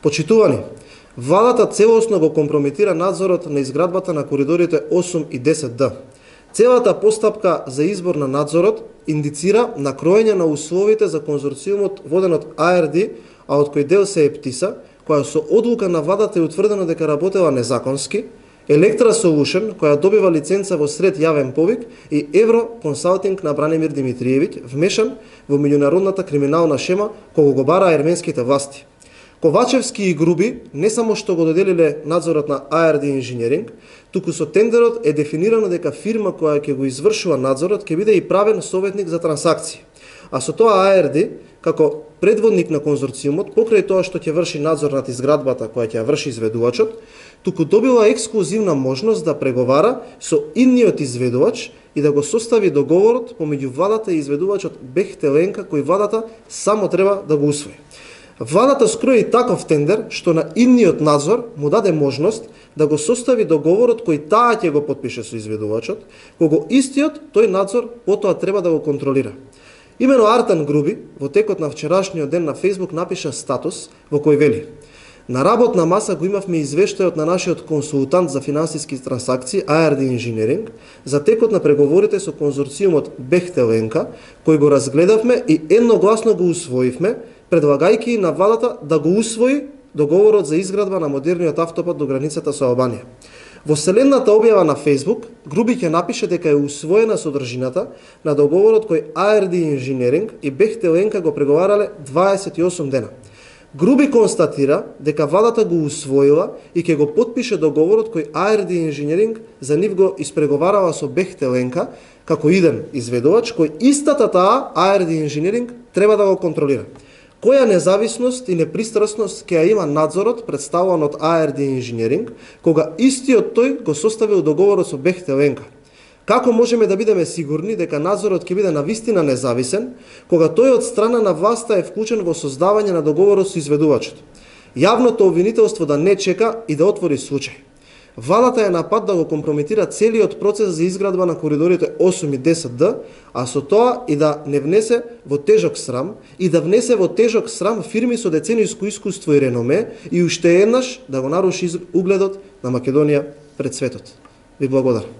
Почитувани, владата целосно го компрометира надзорот на изградбата на коридорите 8 и 10Д. Целата постапка за избор на надзорот индицира на кроење на условите за конзорциумот воден од АРД, а од кој дел се е ПТИСа, која со одлука на владата е утврдено дека работела незаконски, Electra Solution, која добива лиценца во сред јавен повик, и Евро Консалтинг на Бранимир Димитриевиќ, вмешан во меѓународната криминална шема кога го бара ерменските власти. Ковачевски и Груби не само што го доделиле надзорот на ARD Engineering, туку со тендерот е дефинирано дека фирма која ќе го извршува надзорот ќе биде и правен советник за трансакции. А со тоа ARD, како предводник на конзорциумот, покрај тоа што ќе врши надзор над изградбата која ќе ја врши изведувачот, туку добила ексклузивна можност да преговара со идниот изведувач и да го состави договорот помеѓу владата и изведувачот Бехтеленка, кој владата само треба да го усвои. Владата скрои таков тендер што на идниот надзор му даде можност да го состави договорот кој таа ќе го потпише со изведувачот, кога истиот тој надзор потоа треба да го контролира. Имено Артан Груби во текот на вчерашниот ден на Facebook напиша статус во кој вели: на работна маса го имавме извештајот на нашиот консултант за финансиски трансакции ARD Engineering за текот на преговорите со конзорциумот Бехтеленка, кој го разгледавме и едногласно го усвоивме, предлагајќи на владата да го усвои договорот за изградба на модерниот автопат до границата со Албанија. Во следната објава на Facebook, Груби ќе напише дека е усвоена содржината на договорот кој ARD Engineering и Бехтеленка го преговарале 28 дена. Груби констатира дека владата го усвоила и ќе го потпише договорот кој ARD Engineering за нив го испреговарала со Бехтеленка како иден изведувач, кој истата таа ARD Engineering треба да го контролира. Која независност и непристрасност ќе ја има надзорот представуван од ARD Engineering, кога истиот тој го составил договорот со Бехтеленка? Како можеме да бидеме сигурни дека надзорот ќе биде навистина независен, кога тој од страна на власта е вклучен во создавање на договорот со изведувачот? Јавното обвинителство да не чека и да отвори случај. Владата е на пат да го компрометира целиот процес за изградба на коридорите 8 и 10Д, а со тоа и да не внесе во тежок срам и да внесе во тежок срам фирми со децениско искуство и реноме и уште еднаш да го наруши угледот на Македонија пред светот. Ви благодарам.